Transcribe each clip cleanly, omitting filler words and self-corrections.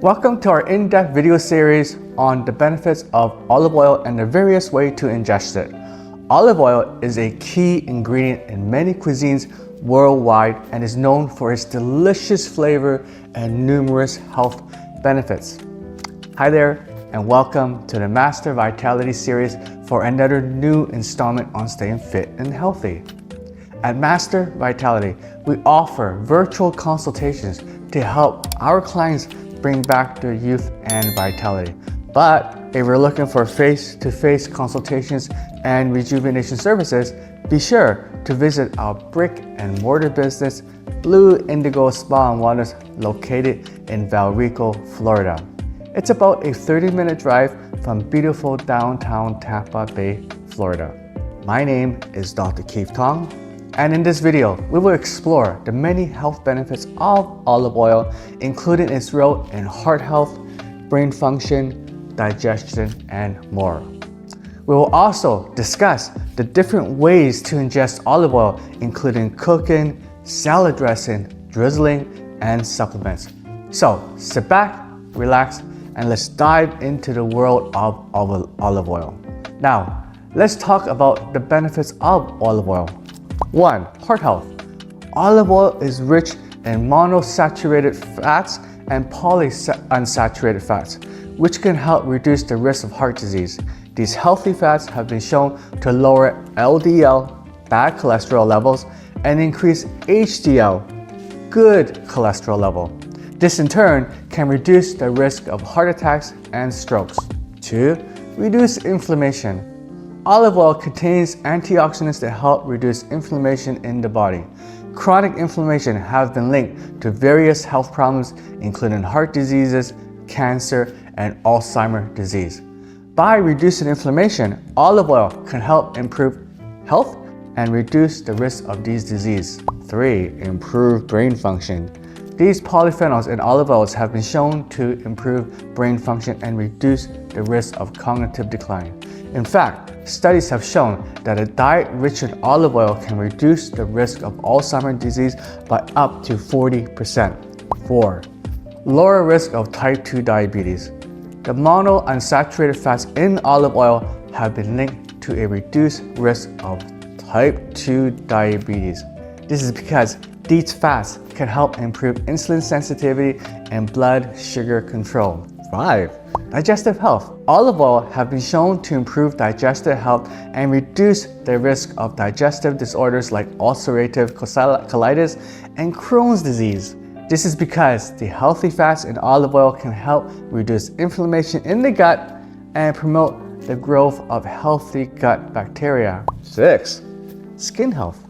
Welcome to our in-depth video series on the benefits of olive oil and the various ways to ingest it. Olive oil is a key ingredient in many cuisines worldwide and is known for its delicious flavor and numerous health benefits. Hi there, and welcome to the Master Vitality series for another new installment on staying fit and healthy. At Master Vitality, we offer virtual consultations to help our clients bring back their youth and vitality. But if you're looking for face-to-face consultations and rejuvenation services, be sure to visit our brick and mortar business, Blue Indigo Spa and Wellness, located in Valrico, Florida. It's about a 30-minute drive from beautiful downtown Tampa Bay, Florida. My name is Dr. Keith Tong, and in this video, we will explore the many health benefits of olive oil, including its role in heart health, brain function, digestion, and more. We will also discuss the different ways to ingest olive oil, including cooking, salad dressing, drizzling, and supplements. So sit back, relax, and let's dive into the world of olive oil. Now, let's talk about the benefits of olive oil. 1. Heart health. Olive oil is rich in monounsaturated fats and polyunsaturated fats, which can help reduce the risk of heart disease. These healthy fats have been shown to lower LDL, bad cholesterol levels, and increase HDL, good cholesterol level. This in turn can reduce the risk of heart attacks and strokes. 2. Reduce inflammation. Olive oil contains antioxidants that help reduce inflammation in the body. Chronic inflammation has been linked to various health problems, including heart diseases, cancer, and Alzheimer's disease. By reducing inflammation, olive oil can help improve health and reduce the risk of these diseases. 3. Improve brain function. These polyphenols in olive oils have been shown to improve brain function and reduce the risk of cognitive decline. In fact, studies have shown that a diet rich in olive oil can reduce the risk of Alzheimer's disease by up to 40%. 4. Lower risk of type 2 diabetes. The monounsaturated fats in olive oil have been linked to a reduced risk of type 2 diabetes. This is because these fats can help improve insulin sensitivity and blood sugar control. 5. Digestive health. Olive oil have been shown to improve digestive health and reduce the risk of digestive disorders like ulcerative colitis and Crohn's disease. This is because the healthy fats in olive oil can help reduce inflammation in the gut and promote the growth of healthy gut bacteria. 6. Skin health.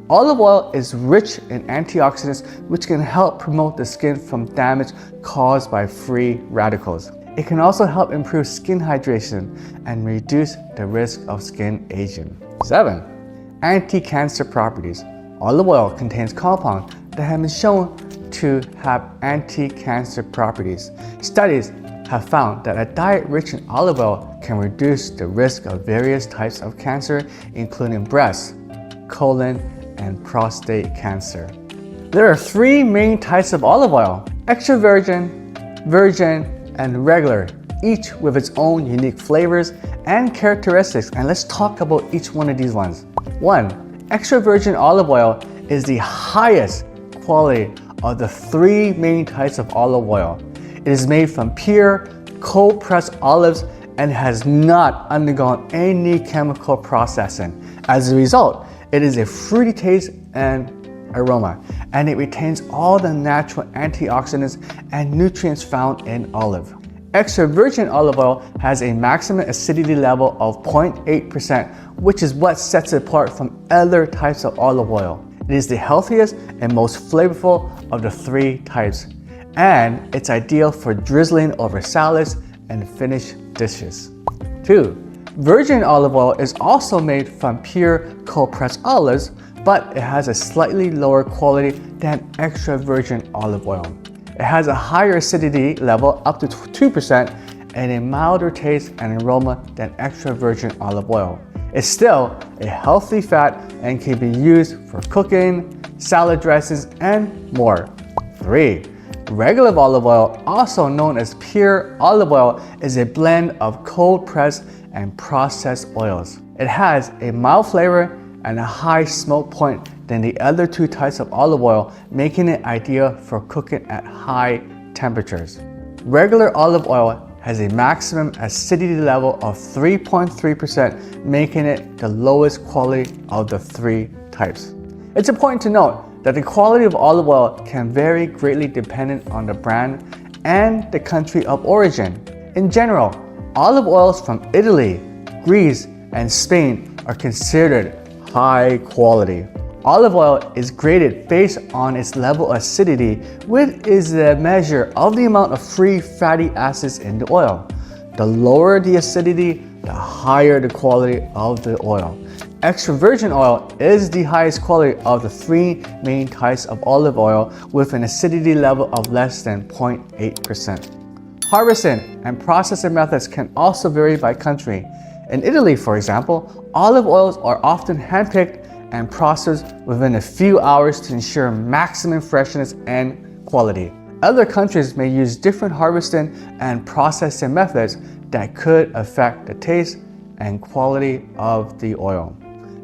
Olive oil is rich in antioxidants, which can help promote the skin from damage caused by free radicals. It can also help improve skin hydration and reduce the risk of skin aging. 7. Anti-cancer properties. Olive oil contains compounds that have been shown to have anti-cancer properties. Studies have found that a diet rich in olive oil can reduce the risk of various types of cancer, including breast, colon, and prostate cancer. There are 3 main types of olive oil: extra virgin, virgin, and regular, each with its own unique flavors and characteristics. And let's talk about each one of these ones. 1. Extra virgin olive oil is the highest quality of the 3 main types of olive oil. It is made from pure, cold-pressed olives and has not undergone any chemical processing. As a result, it is a fruity taste and aroma, and it retains all the natural antioxidants and nutrients found in olive. Extra virgin olive oil has a maximum acidity level of 0.8%, which is what sets it apart from other types of olive oil. It is the healthiest and most flavorful of the 3 types, and it's ideal for drizzling over salads and finished dishes. 2. Virgin olive oil is also made from pure cold-pressed olives, but it has a slightly lower quality than extra virgin olive oil. It has a higher acidity level, up to 2%, and a milder taste and aroma than extra virgin olive oil. It's still a healthy fat and can be used for cooking, salad dressings, and more. 3. Regular olive oil, also known as pure olive oil, is a blend of cold-pressed and processed oils. It has a mild flavor and a high smoke point than the other two types of olive oil, making it ideal for cooking at high temperatures. Regular olive oil has a maximum acidity level of 3.3%, making it the lowest quality of the three types. It's important to note that the quality of olive oil can vary greatly depending on the brand and the country of origin. In general, olive oils from Italy, Greece, and Spain are considered high quality. Olive oil is graded based on its level of acidity, which is a measure of the amount of free fatty acids in the oil. The lower the acidity, the higher the quality of the oil. Extra virgin oil is the highest quality of the three main types of olive oil, with an acidity level of less than 0.8%. Harvesting and processing methods can also vary by country. In Italy, for example, olive oils are often handpicked and processed within a few hours to ensure maximum freshness and quality. Other countries may use different harvesting and processing methods that could affect the taste and quality of the oil.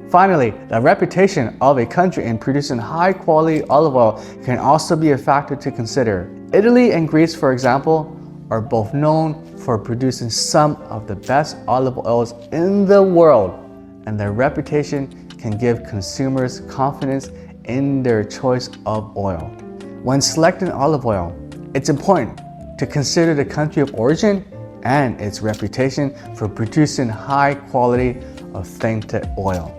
Finally, the reputation of a country in producing high-quality olive oil can also be a factor to consider. Italy and Greece, for example, are both known for producing some of the best olive oils in the world, and their reputation can give consumers confidence in their choice of oil. When selecting olive oil, it's important to consider the country of origin and its reputation for producing high-quality, authentic oil.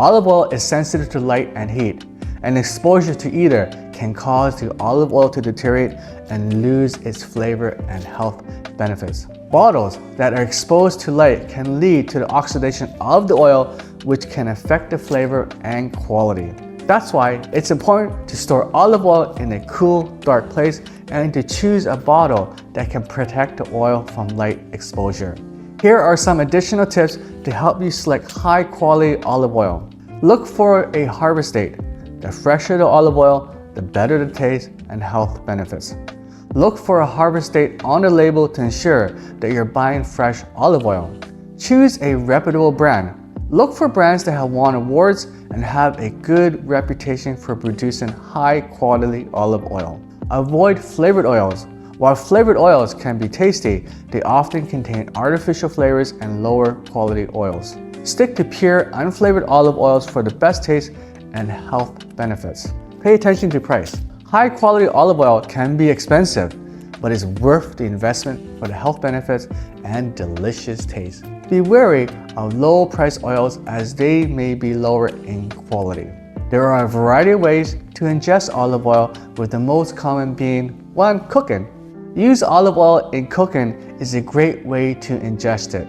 Olive oil is sensitive to light and heat, and exposure to either can cause the olive oil to deteriorate and lose its flavor and health benefits. Bottles that are exposed to light can lead to the oxidation of the oil, which can affect the flavor and quality. That's why it's important to store olive oil in a cool, dark place and to choose a bottle that can protect the oil from light exposure. Here are some additional tips to help you select high-quality olive oil. Look for a harvest date. The fresher the olive oil, the better the taste and health benefits. Look for a harvest date on the label to ensure that you're buying fresh olive oil. Choose a reputable brand. Look for brands that have won awards and have a good reputation for producing high-quality olive oil. Avoid flavored oils. While flavored oils can be tasty, they often contain artificial flavors and lower quality oils. Stick to pure, unflavored olive oils for the best taste and health benefits. Pay attention to price. High-quality olive oil can be expensive, but is worth the investment for the health benefits and delicious taste. Be wary of low-priced oils as they may be lower in quality. There are a variety of ways to ingest olive oil, with the most common being 1. Cooking. Use olive oil in cooking is a great way to ingest it.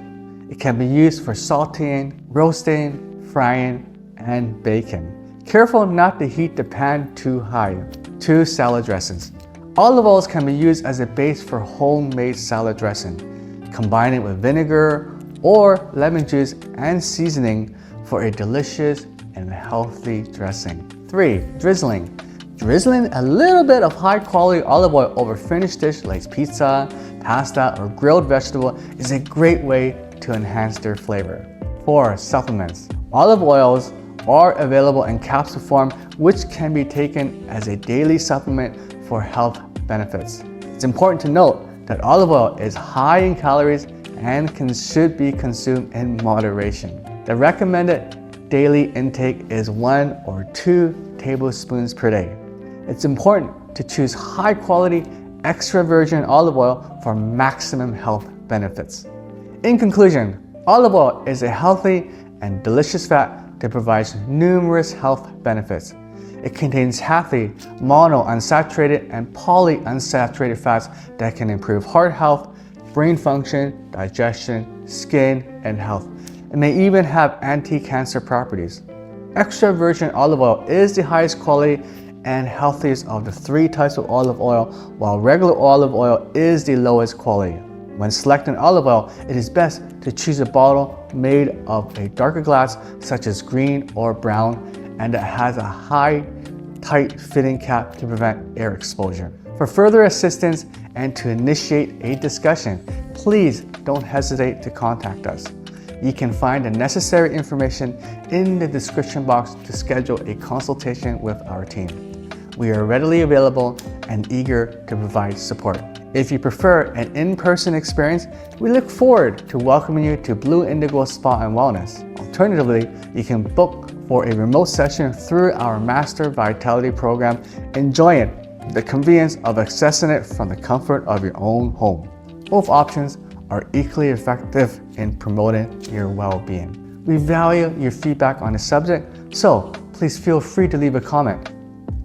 It can be used for sauteing, roasting, frying, and baking. Careful not to heat the pan too high. 2. Salad dressings. Olive oils can be used as a base for homemade salad dressing. Combine it with vinegar or lemon juice and seasoning for a delicious and healthy dressing. 3. Drizzling. Drizzling a little bit of high-quality olive oil over finished dish like pizza, pasta, or grilled vegetable is a great way to enhance their flavor. 4. Supplements. Olive oils are available in capsule form, which can be taken as a daily supplement for health benefits. It's important to note that olive oil is high in calories and should be consumed in moderation. The recommended daily intake is 1 or 2 tablespoons per day. It's important to choose high quality, extra virgin olive oil for maximum health benefits. In conclusion, olive oil is a healthy and delicious fat that provides numerous health benefits. It contains healthy monounsaturated and polyunsaturated fats that can improve heart health, brain function, digestion, skin, and health. It may even have anti-cancer properties. Extra virgin olive oil is the highest quality and healthiest of the 3 types of olive oil, while regular olive oil is the lowest quality. When selecting olive oil, it is best to choose a bottle made of a darker glass, such as green or brown, and that has a high, tight fitting cap to prevent air exposure. For further assistance and to initiate a discussion, please don't hesitate to contact us. You can find the necessary information in the description box to schedule a consultation with our team. We are readily available and eager to provide support. If you prefer an in-person experience, we look forward to welcoming you to Blue Indigo Spa and Wellness. Alternatively, you can book for a remote session through our Master Vitality Program, enjoying the convenience of accessing it from the comfort of your own home. Both options are equally effective in promoting your well-being. We value your feedback on the subject, so please feel free to leave a comment.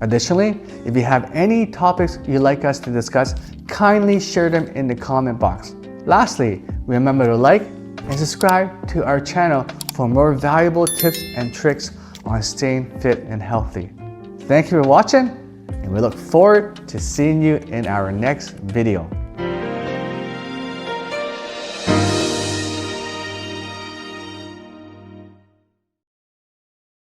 Additionally, if you have any topics you'd like us to discuss, kindly share them in the comment box. Lastly, remember to like and subscribe to our channel for more valuable tips and tricks on staying fit and healthy. Thank you for watching, and we look forward to seeing you in our next video.